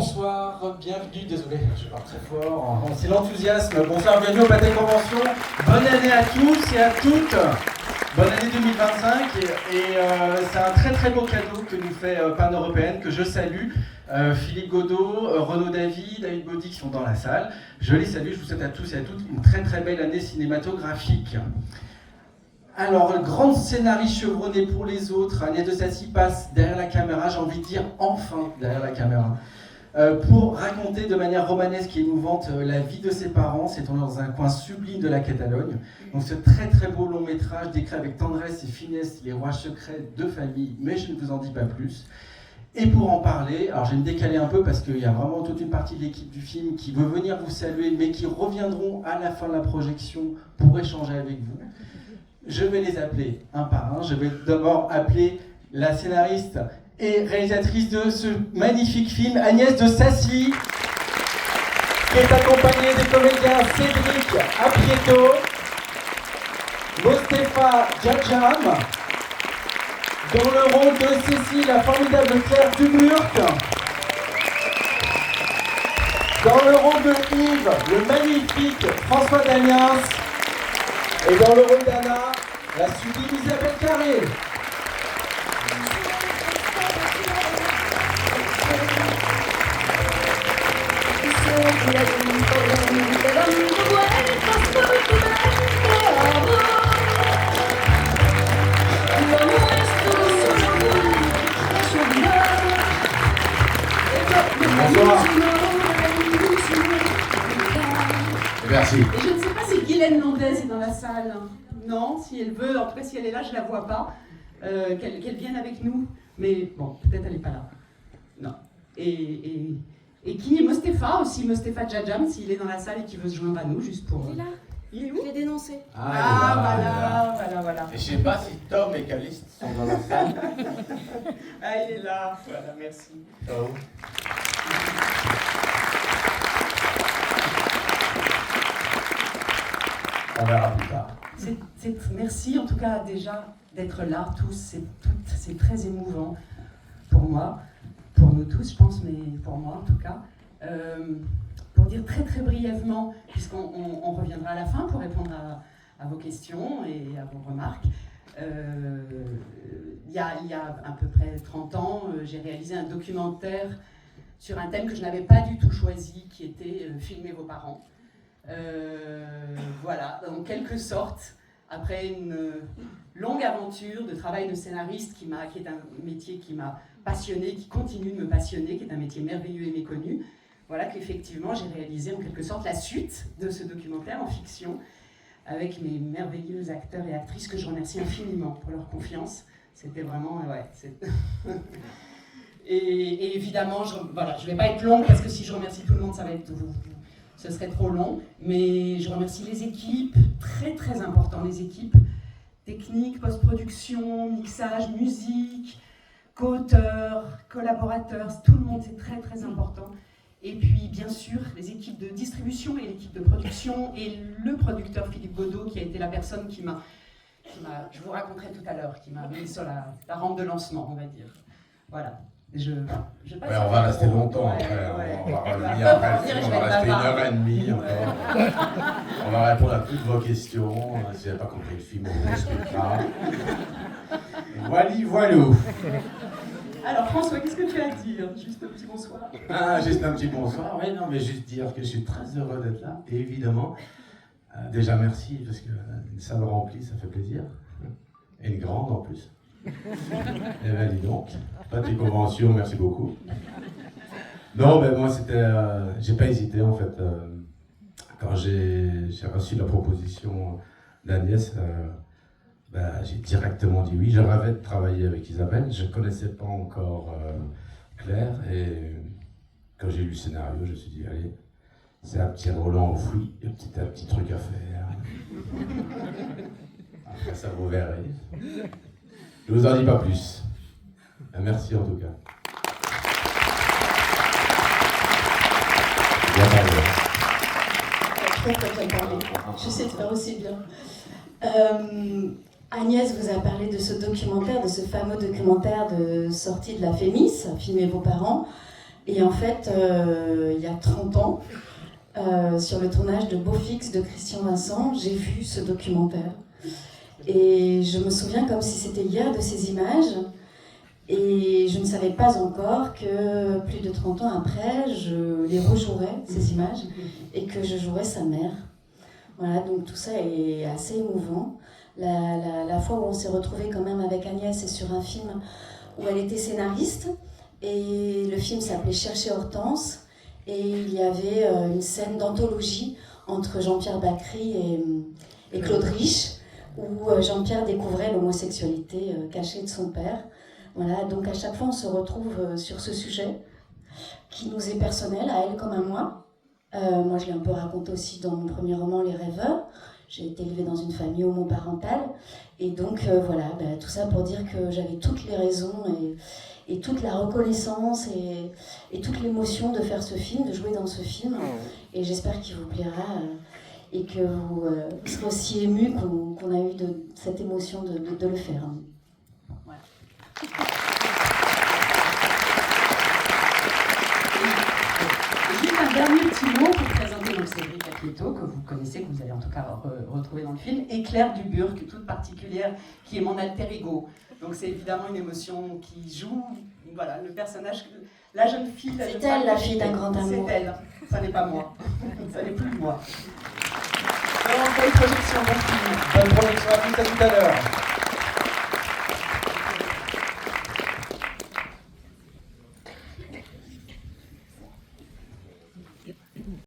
Bonsoir, bienvenue, désolé, je parle très fort, c'est l'enthousiasme. Bonsoir, bienvenue au Pâté Convention. Bonne année à tous et à toutes. Bonne année 2025 c'est un très très beau cadeau que nous fait Pan Européenne, que je salue. Philippe Godot, Renaud David Baudy qui sont dans la salle. Je les salue, je vous souhaite à tous et à toutes une très très belle année cinématographique. Alors, grande scénariste chevronnée pour les autres, Agnès de Sassy passe derrière la caméra, j'ai envie de dire enfin derrière la caméra, pour raconter de manière romanesque et émouvante la vie de ses parents. C'est dans un coin sublime de la Catalogne. Donc ce très très beau long métrage décrit avec tendresse et finesse les rouages secrets de famille, mais je ne vous en dis pas plus. Et pour en parler, alors je vais me décaler un peu parce qu'il y a vraiment toute une partie de l'équipe du film qui veut venir vous saluer, mais qui reviendront à la fin de la projection pour échanger avec vous. Je vais les appeler un par un. Je vais d'abord appeler la scénariste et réalisatrice de ce magnifique film, Agnès de Sassy, qui est accompagnée des comédiens Cédric Aprieto, Mostefa Djadjam, dans le rôle de Cécile, la formidable Claire Duburc, dans le rôle de Yves, le magnifique François Damiens, et dans le rôle d'Anna, la sublime Isabelle Carré. Bonsoir. Merci. Et je ne sais pas si Guylaine Landais est dans la salle. Non, si elle veut, en tout cas si elle est là, je ne la vois pas. Qu'elle vienne avec nous. Mais bon, peut-être elle n'est pas là. Non. Et qui est Mostefa aussi, Mostefa Djadjam, s'il est dans la salle et qui veut se joindre à nous, juste pour... Il est là. Il est où? Je l'ai dénoncé. Voilà. Et je ne sais pas si Tom et Caliste sont dans la salle. Ah, il est là. Voilà, merci. Ciao. On verra plus tard. Merci en tout cas déjà d'être là, tous et toutes. C'est très émouvant pour moi, pour nous tous, je pense, mais pour moi en tout cas. Pour dire très très brièvement, puisqu'on reviendra à la fin pour répondre à vos questions et à vos remarques. Il y a à peu près 30 ans, j'ai réalisé un documentaire sur un thème que je n'avais pas du tout choisi, qui était filmer vos parents. Voilà, en quelque sorte, après une longue aventure de travail de scénariste qui est un métier qui m'a passionné, qui continue de me passionner, qui est un métier merveilleux et méconnu, voilà qu'effectivement j'ai réalisé en quelque sorte la suite de ce documentaire en fiction avec mes merveilleux acteurs et actrices que je remercie infiniment pour leur confiance. C'était vraiment... Et évidemment, je ne vais pas être longue parce que si je remercie tout le monde, ce serait trop long, mais je remercie les équipes, très très important, les équipes techniques, post-production, mixage, musique, co-auteurs, collaborateurs, tout le monde, c'est très très important. Et puis bien sûr, les équipes de distribution et l'équipe de production et le producteur Philippe Godot qui a été la personne qui m'a je vous raconterai tout à l'heure, qui m'a mis sur la rampe de lancement, on va dire. Voilà. On va rester longtemps après, on va revenir après le film, on va rester 1h30 encore. On va répondre à toutes vos questions. Si vous n'avez pas compris le film, on vous expliquera. Voilou. Alors François, qu'est-ce que tu as à dire? Juste un petit bonsoir. Juste un petit bonsoir. Oui, non, mais juste dire que je suis très heureux d'être là, et évidemment. Déjà merci, parce qu'une salle remplie, ça fait plaisir. Et une grande en plus. Eh bien, dis donc. Pâté Convention, merci beaucoup. Non, ben moi, j'ai pas hésité, en fait. Quand j'ai reçu la proposition d'Agnès, j'ai directement dit oui. Je rêvais de travailler avec Isabelle. Je ne connaissais pas encore Claire. Et quand j'ai lu le scénario, je me suis dit, allez, c'est un petit rôle enfoui, un petit truc à faire. Après ça, vous verrez. Je vous en dis pas plus. Merci en tout cas. Bien parlé. Très bien parlé. Je sais te faire aussi bien. Agnès vous a parlé de ce documentaire, de ce fameux documentaire de sortie de la Fémis, Filmez vos parents. Et en fait, il y a 30 ans, sur le tournage de Beaufix de Christian Vincent, j'ai vu ce documentaire. Et je me souviens comme si c'était hier de ces images. Et je ne savais pas encore que plus de 30 ans après, je les rejouerais, ces images, et que je jouerais sa mère. Voilà, donc tout ça est assez émouvant. La fois où on s'est retrouvés quand même avec Agnès, c'est sur un film où elle était scénariste, et le film s'appelait Chercher Hortense, et il y avait une scène d'anthologie entre Jean-Pierre Bacry et Claude Rich, où Jean-Pierre découvrait l'homosexualité cachée de son père. Voilà, donc à chaque fois on se retrouve sur ce sujet qui nous est personnel, à elle comme à moi. Moi je l'ai un peu raconté aussi dans mon premier roman Les Rêveurs. J'ai été élevée dans une famille homoparentale et donc voilà, tout ça pour dire que j'avais toutes les raisons et toute la reconnaissance et toute l'émotion de faire ce film, de jouer dans ce film, et j'espère qu'il vous plaira et que vous serez aussi émus qu'on a eu de cette émotion de le faire. Voilà. Juste un dernier petit mot pour présenter donc Cédric Apieto, que vous connaissez, que vous allez en tout cas retrouver dans le film, et Claire Duburc, toute particulière, qui est mon alter ego. Donc c'est évidemment une émotion qui joue, voilà, le personnage, la jeune fille. C'est elle, la fille d'un grand amour. C'est elle, ça n'est pas moi, ça n'est plus moi. Alors, bonne projection, bon film. Bonne projection à tous, à tout à l'heure.